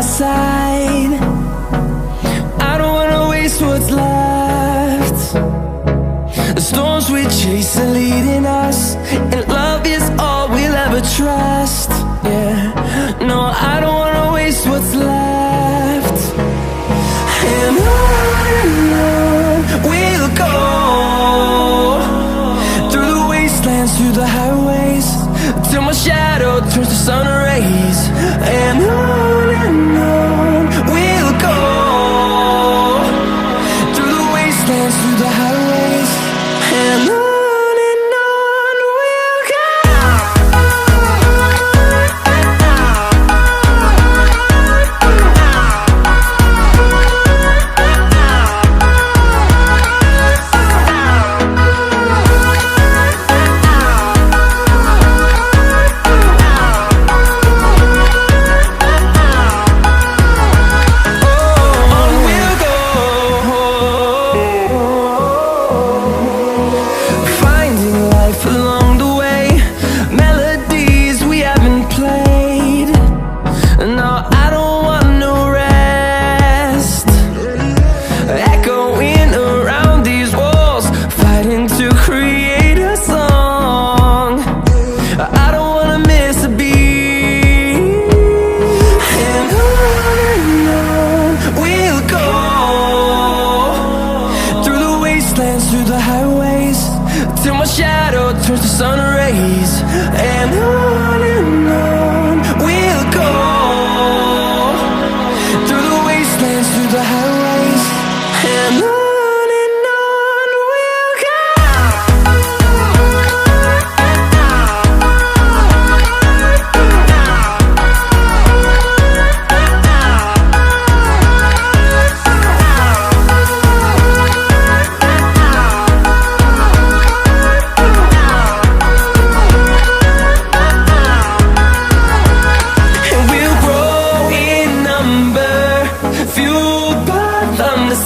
our side. I don't wanna waste what's left. The storms we chase are leading us, and love is all we'll ever trust. Yeah, no, I don't wanna waste what's left. And on we'll go, through the wastelands, through the highways, till my shadow turns to sun rays. And on we'll go, through the wastelands, through the highways, and on we'll go. Through the highways, till my shadow turns to sun rays. And on we'll go, through the wastelands, through the highways, and on we'll go.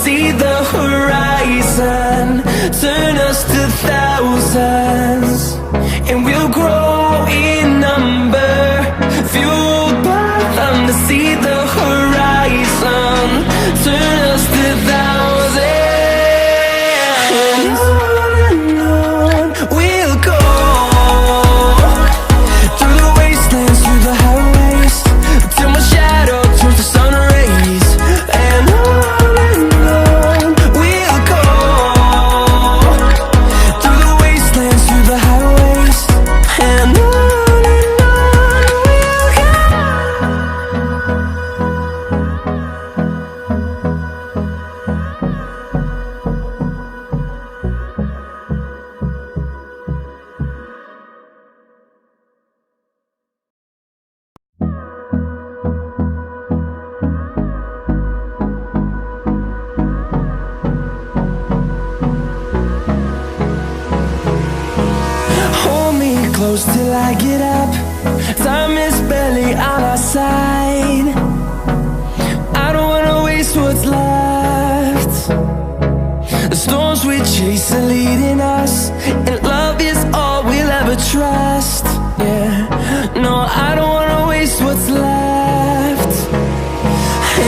See the horizon turn us to thousands, and we'll grow in number, fueled by them. To see the horizon turn us to thousands, and on we'll go, through the wastelands, through the highways, till my shadow turns to sun rays. And close till I get up. Time is barely on our side. I don't wanna waste what's left. The storms we chase are leading us, and love is all we'll ever trust. Yeah, no, I don't wanna waste what's left.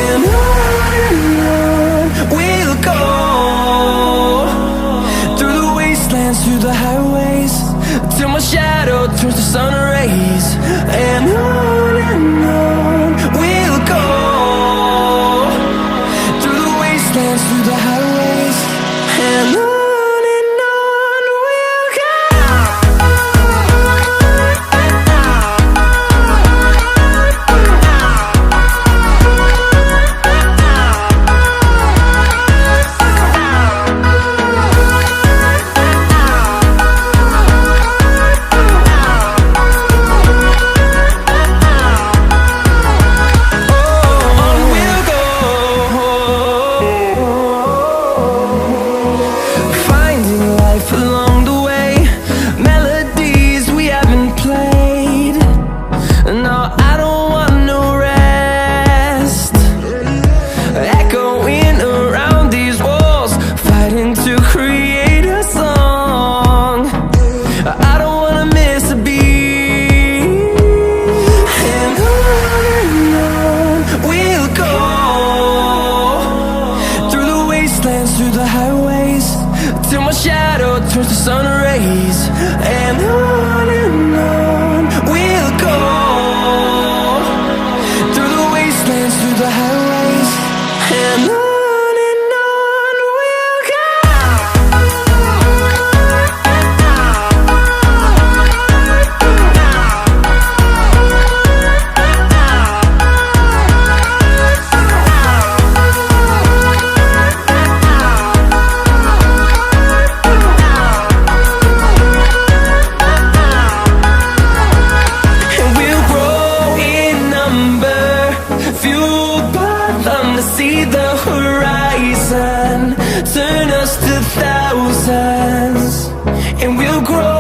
And on we'll go, through the wastelands, through the highways, till my shadow turns to sun rays. And on we'll go, through the wastelands, through the highways, and on we'll go. towards the sun rays, and on we'll go, through the wastelands, through the highways, and on we'll go. See the horizon, turn us to thousands, and we'll grow